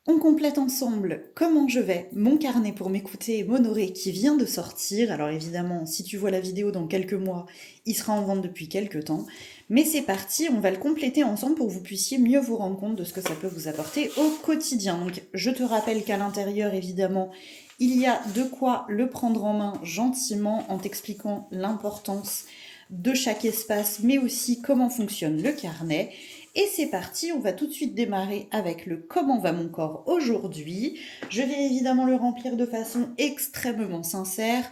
On complète ensemble comment je vais, mon carnet pour m'écouter Monoré qui vient de sortir. Alors évidemment, si tu vois la vidéo dans quelques mois, il sera en vente depuis quelques temps. Mais c'est parti, on va le compléter ensemble pour que vous puissiez mieux vous rendre compte de ce que ça peut vous apporter au quotidien. Donc je te rappelle qu'à l'intérieur, évidemment, il y a de quoi le prendre en main gentiment en t'expliquant l'importance de chaque espace, mais aussi comment fonctionne le carnet. Et c'est parti, on va tout de suite démarrer avec le comment va mon corps aujourd'hui. Je vais évidemment le remplir de façon extrêmement sincère,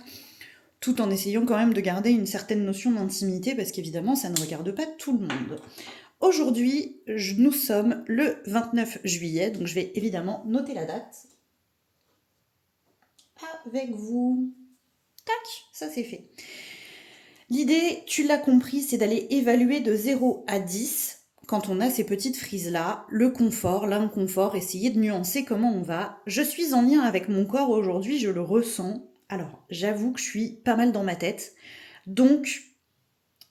tout en essayant quand même de garder une certaine notion d'intimité, parce qu'évidemment, ça ne regarde pas tout le monde. Aujourd'hui, nous sommes le 29 juillet, donc je vais évidemment noter la date avec vous. Tac, ça c'est fait. L'idée, tu l'as compris, c'est d'aller évaluer de 0 à 10 quand on a ces petites frises-là, le confort, l'inconfort, essayer de nuancer comment on va. Je suis en lien avec mon corps aujourd'hui, je le ressens. Alors, j'avoue que je suis pas mal dans ma tête. Donc,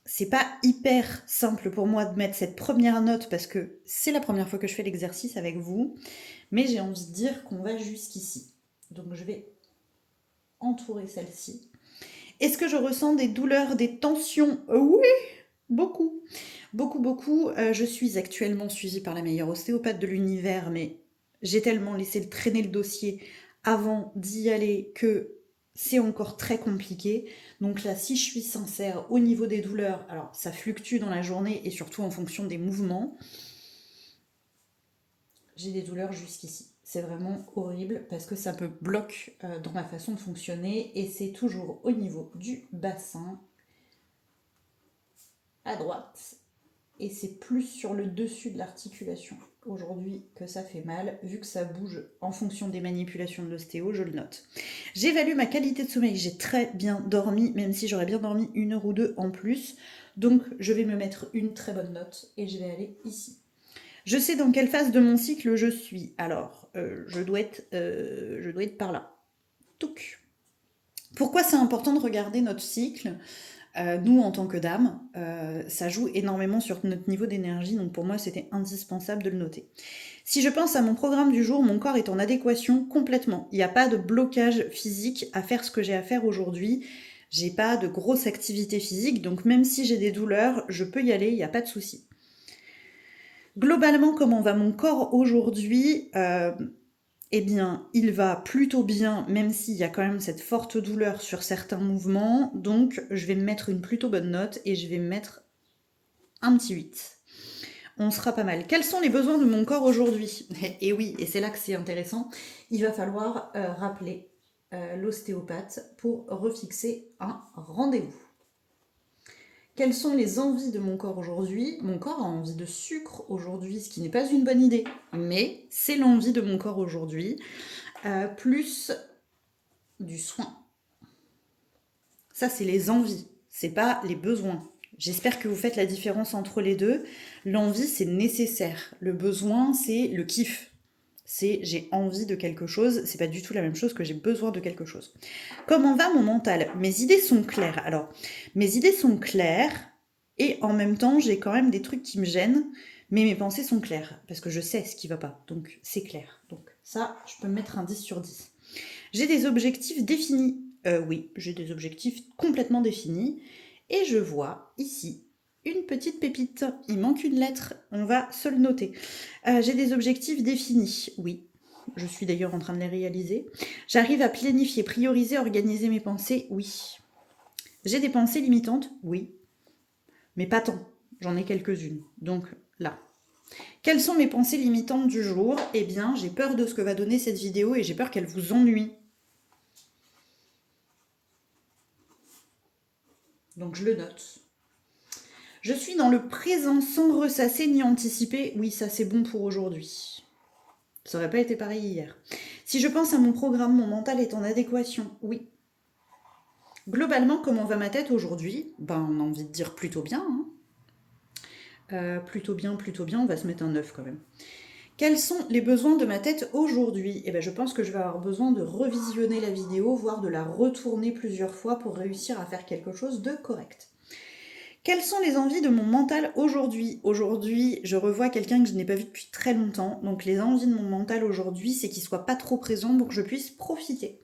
c'est pas hyper simple pour moi de mettre cette première note parce que c'est la première fois que je fais l'exercice avec vous. Mais j'ai envie de dire qu'on va jusqu'ici. Donc, je vais entourer celle-ci. Est-ce que je ressens des douleurs, des tensions? Oui, beaucoup. Beaucoup, beaucoup. Je suis actuellement suivie par la meilleure ostéopathe de l'univers, mais j'ai tellement laissé traîner le dossier avant d'y aller que c'est encore très compliqué. Donc là, si je suis sincère au niveau des douleurs, alors ça fluctue dans la journée et surtout en fonction des mouvements, j'ai des douleurs jusqu'ici. C'est vraiment horrible parce que ça me bloque dans ma façon de fonctionner et c'est toujours au niveau du bassin, à droite, et c'est plus sur le dessus de l'articulation aujourd'hui que ça fait mal, vu que ça bouge en fonction des manipulations de l'ostéo, je le note. J'évalue ma qualité de sommeil, j'ai très bien dormi, même si j'aurais bien dormi 1 heure ou 2 en plus, donc je vais me mettre une très bonne note et je vais aller ici. Je sais dans quelle phase de mon cycle je suis, alors je dois être par là. Touc. Pourquoi c'est important de regarder notre cycle? Nous, en tant que dames, ça joue énormément sur notre niveau d'énergie, donc pour moi, c'était indispensable de le noter. Si je pense à mon programme du jour, mon corps est en adéquation complètement. Il n'y a pas de blocage physique à faire ce que j'ai à faire aujourd'hui. J'ai pas de grosse activité physique, donc même si j'ai des douleurs, je peux y aller, il n'y a pas de souci. Globalement, comment va mon corps aujourd'hui? Eh bien, il va plutôt bien, même s'il y a quand même cette forte douleur sur certains mouvements. Donc, je vais me mettre une plutôt bonne note et je vais me mettre un petit 8. On sera pas mal. Quels sont les besoins de mon corps aujourd'hui? Et oui, et c'est là que c'est intéressant. Il va falloir rappeler l'ostéopathe pour refixer un rendez-vous. Quelles sont les envies de mon corps aujourd'hui? Mon corps a envie de sucre aujourd'hui, ce qui n'est pas une bonne idée, mais c'est l'envie de mon corps aujourd'hui. Plus du soin. Ça, c'est les envies, c'est pas les besoins. J'espère que vous faites la différence entre les deux. L'envie, c'est nécessaire. Le besoin, c'est le kiff. C'est j'ai envie de quelque chose, c'est pas du tout la même chose que j'ai besoin de quelque chose. Comment va mon mental? Mes idées sont claires. Alors, mes idées sont claires et en même temps, j'ai quand même des trucs qui me gênent, mais mes pensées sont claires parce que je sais ce qui va pas. Donc, c'est clair. Donc, ça, je peux me mettre un 10 sur 10. J'ai des objectifs définis. Oui, j'ai des objectifs complètement définis. Et je vois ici une petite pépite. Il manque une lettre, on va se le noter. J'ai des objectifs définis. Oui, je suis d'ailleurs en train de les réaliser. J'arrive à planifier, prioriser, organiser mes pensées. Oui. J'ai des pensées limitantes. Oui. Mais pas tant. J'en ai quelques-unes. Donc là. Quelles sont mes pensées limitantes du jour? Eh bien, j'ai peur de ce que va donner cette vidéo et j'ai peur qu'elle vous ennuie. Donc je le note. Je suis dans le présent sans ressasser ni anticiper. Oui, ça c'est bon pour aujourd'hui. Ça aurait pas été pareil hier. Si je pense à mon programme, mon mental est en adéquation. Oui. Globalement, comment va ma tête aujourd'hui? Ben, on a envie de dire plutôt bien. Hein. Plutôt bien, on va se mettre un 9 quand même. Quels sont les besoins de ma tête aujourd'hui? Eh ben, je pense que je vais avoir besoin de revisionner la vidéo, voire de la retourner plusieurs fois pour réussir à faire quelque chose de correct. Quelles sont les envies de mon mental aujourd'hui? Aujourd'hui, je revois quelqu'un que je n'ai pas vu depuis très longtemps. Donc les envies de mon mental aujourd'hui, c'est qu'il soit pas trop présent pour que je puisse profiter.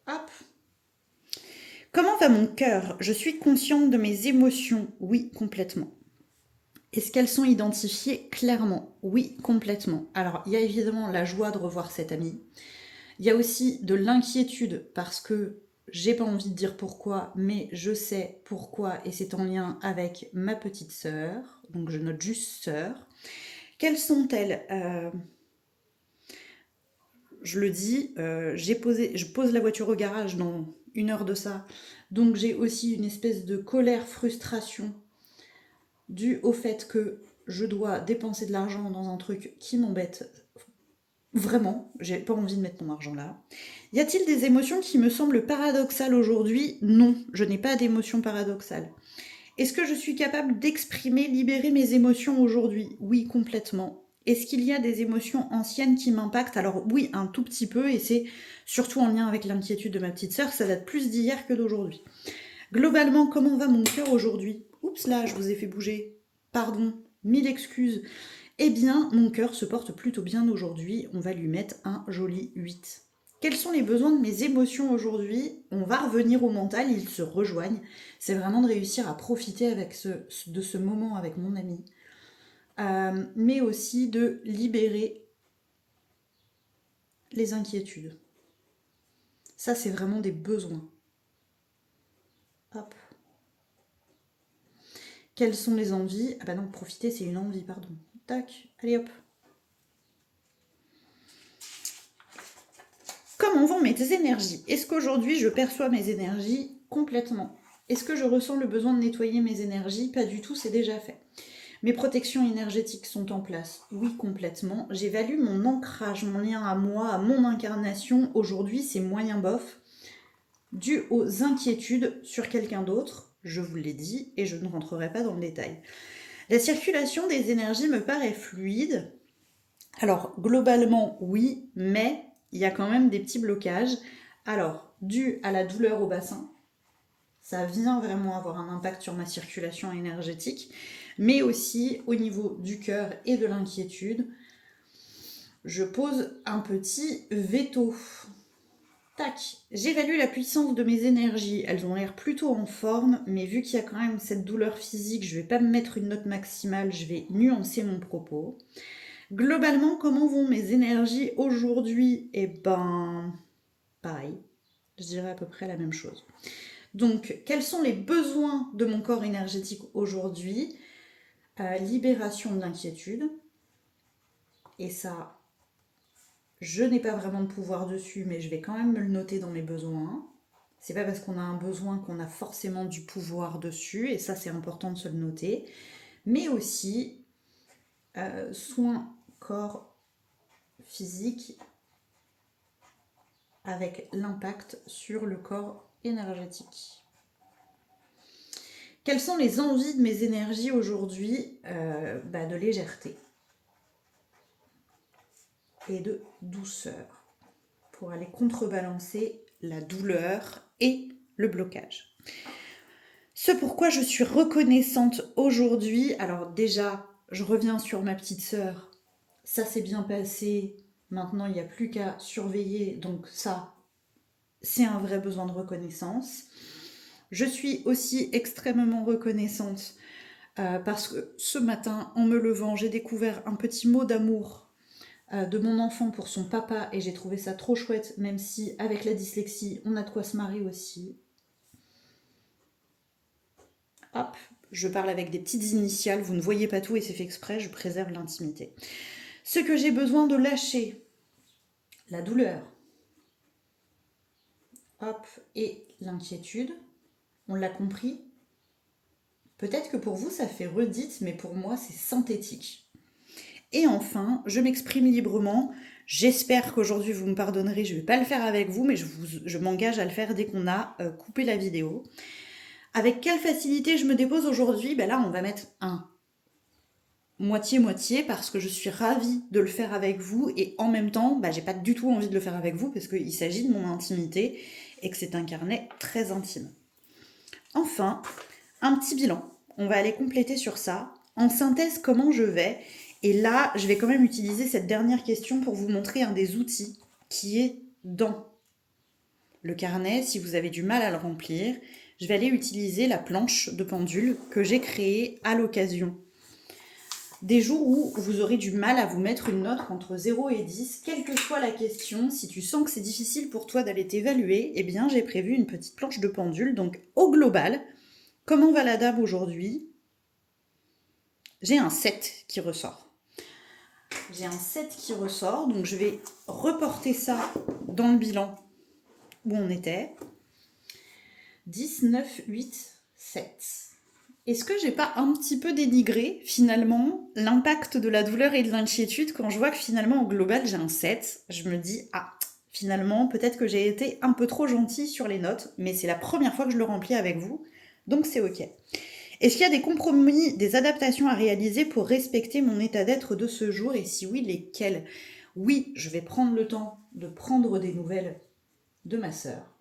Hop. Comment va mon cœur? Je suis consciente de mes émotions. Oui, complètement. Est-ce qu'elles sont identifiées clairement? Oui, complètement. Alors, il y a évidemment la joie de revoir cet ami. Il y a aussi de l'inquiétude parce que j'ai pas envie de dire pourquoi, mais je sais pourquoi et c'est en lien avec ma petite sœur. Donc je note juste sœur. Quelles sont-elles? Je le dis, je pose la voiture au garage dans 1 heure de ça. Donc j'ai aussi une espèce de colère, frustration due au fait que je dois dépenser de l'argent dans un truc qui m'embête. Vraiment, j'ai pas envie de mettre mon argent là. Y a-t-il des émotions qui me semblent paradoxales aujourd'hui? Non, je n'ai pas d'émotions paradoxales. Est-ce que je suis capable d'exprimer, libérer mes émotions aujourd'hui? Oui, complètement. Est-ce qu'il y a des émotions anciennes qui m'impactent? Alors oui, un tout petit peu, et c'est surtout en lien avec l'inquiétude de ma petite sœur, ça date plus d'hier que d'aujourd'hui. Globalement, comment va mon cœur aujourd'hui? Oups là, je vous ai fait bouger. Pardon, 1000 excuses. Eh bien, mon cœur se porte plutôt bien aujourd'hui, on va lui mettre un joli 8. Quels sont les besoins de mes émotions aujourd'hui? On va revenir au mental, ils se rejoignent. C'est vraiment de réussir à profiter de ce moment avec mon ami. Mais aussi de libérer les inquiétudes. Ça, c'est vraiment des besoins. Hop. Quelles sont les envies? Ah bah non, profiter, c'est une envie, pardon. Tac, allez hop. Comment vont mes énergies? Est-ce qu'aujourd'hui je perçois mes énergies complètement? Est-ce que je ressens le besoin de nettoyer mes énergies? Pas du tout, c'est déjà fait. Mes protections énergétiques sont en place? Oui, complètement. J'évalue mon ancrage, mon lien à moi, à mon incarnation. Aujourd'hui, c'est moyen bof, dû aux inquiétudes sur quelqu'un d'autre. Je vous l'ai dit et je ne rentrerai pas dans le détail. La circulation des énergies me paraît fluide. Alors, globalement, oui, mais il y a quand même des petits blocages. Alors, dû à la douleur au bassin, ça vient vraiment avoir un impact sur ma circulation énergétique, mais aussi au niveau du cœur et de l'inquiétude, je pose un petit veto. Tac, j'évalue la puissance de mes énergies, elles ont l'air plutôt en forme, mais vu qu'il y a quand même cette douleur physique, je ne vais pas me mettre une note maximale, je vais nuancer mon propos. Globalement, comment vont mes énergies aujourd'hui? Eh ben, pareil, je dirais à peu près la même chose. Donc, quels sont les besoins de mon corps énergétique aujourd'hui? Libération de l'inquiétude. Et ça, je n'ai pas vraiment de pouvoir dessus, mais je vais quand même me le noter dans mes besoins. C'est pas parce qu'on a un besoin qu'on a forcément du pouvoir dessus, et ça, c'est important de se le noter. Mais aussi, soins corps physique avec l'impact sur le corps énergétique. Quelles sont les envies de mes énergies aujourd'hui? De légèreté et de douceur pour aller contrebalancer la douleur et le blocage. Ce pourquoi je suis reconnaissante aujourd'hui, alors déjà, je reviens sur ma petite sœur, ça s'est bien passé, maintenant il n'y a plus qu'à surveiller, donc ça, c'est un vrai besoin de reconnaissance. Je suis aussi extrêmement reconnaissante parce que ce matin, en me levant, j'ai découvert un petit mot d'amour de mon enfant pour son papa et j'ai trouvé ça trop chouette, même si avec la dyslexie, on a de quoi se marrer aussi. Hop, je parle avec des petites initiales, vous ne voyez pas tout et c'est fait exprès, je préserve l'intimité. Ce que j'ai besoin de lâcher, la douleur, hop, et l'inquiétude, on l'a compris. Peut-être que pour vous ça fait redite, mais pour moi c'est synthétique. Et enfin, je m'exprime librement. J'espère qu'aujourd'hui vous me pardonnerez, je ne vais pas le faire avec vous, mais je m'engage à le faire dès qu'on a coupé la vidéo. Avec quelle facilité je me dépose aujourd'hui? Là, on va mettre un moitié-moitié parce que je suis ravie de le faire avec vous et en même temps, j'ai pas du tout envie de le faire avec vous parce qu'il s'agit de mon intimité et que c'est un carnet très intime. Enfin, un petit bilan. On va aller compléter sur ça. En synthèse, comment je vais? Et là, je vais quand même utiliser cette dernière question pour vous montrer un des outils qui est dans le carnet. Si vous avez du mal à le remplir, je vais aller utiliser la planche de pendule que j'ai créée à l'occasion des jours où vous aurez du mal à vous mettre une note entre 0 et 10, quelle que soit la question. Si tu sens que c'est difficile pour toi d'aller t'évaluer, eh bien j'ai prévu une petite planche de pendule. Donc au global, comment va la dame aujourd'hui? J'ai un 7 qui ressort. J'ai un 7 qui ressort, donc je vais reporter ça dans le bilan où on était. 10, 9, 8, 7. Est-ce que j'ai pas un petit peu dénigré finalement l'impact de la douleur et de l'inquiétude quand je vois que finalement au global j'ai un 7? Je me dis, ah, finalement peut-être que j'ai été un peu trop gentille sur les notes, mais c'est la première fois que je le remplis avec vous, donc c'est ok. Est-ce qu'il y a des compromis, des adaptations à réaliser pour respecter mon état d'être de ce jour, et si oui, lesquels? Oui, je vais prendre le temps de prendre des nouvelles de ma sœur.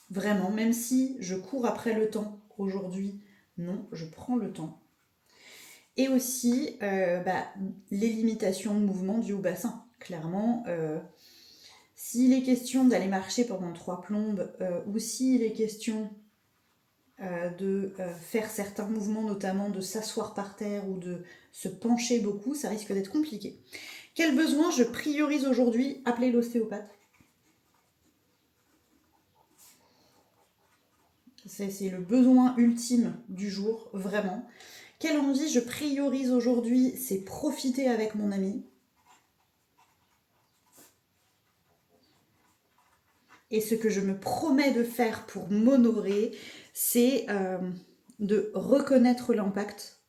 Vraiment, même si je cours après le temps aujourd'hui, non, je prends le temps. Et aussi, les limitations de mouvement dues au bassin. Clairement, s'il est question d'aller marcher pendant 3 plombes, ou s'il est question de faire certains mouvements, notamment de s'asseoir par terre ou de se pencher beaucoup, ça risque d'être compliqué. Quel besoin je priorise aujourd'hui? Appelez l'ostéopathe. C'est le besoin ultime du jour, vraiment. Quelle envie je priorise aujourd'hui? C'est profiter avec mon ami. Et ce que je me promets de faire pour m'honorer, c'est de reconnaître l'impact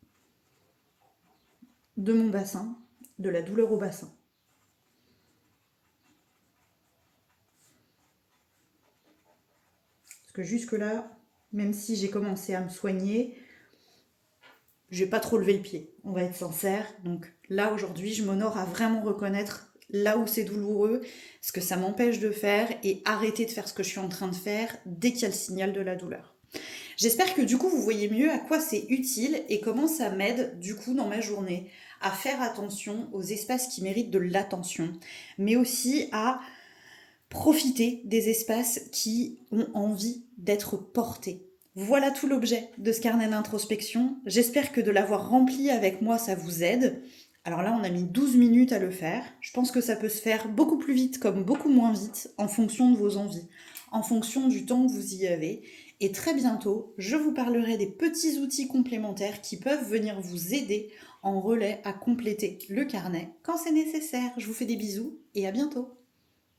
de mon bassin, de la douleur au bassin. Parce que jusque-là, même si j'ai commencé à me soigner, j'ai pas trop levé le pied, on va être sincère. Donc là, aujourd'hui, je m'honore à vraiment reconnaître là où c'est douloureux, ce que ça m'empêche de faire, et arrêter de faire ce que je suis en train de faire dès qu'il y a le signal de la douleur. J'espère que du coup vous voyez mieux à quoi c'est utile et comment ça m'aide du coup dans ma journée à faire attention aux espaces qui méritent de l'attention, mais aussi à profiter des espaces qui ont envie d'être portés. Voilà tout l'objet de ce carnet d'introspection. J'espère que de l'avoir rempli avec moi, ça vous aide. Alors là, on a mis 12 minutes à le faire. Je pense que ça peut se faire beaucoup plus vite comme beaucoup moins vite en fonction de vos envies, en fonction du temps que vous y avez. Et très bientôt, je vous parlerai des petits outils complémentaires qui peuvent venir vous aider en relais à compléter le carnet quand c'est nécessaire. Je vous fais des bisous et à bientôt.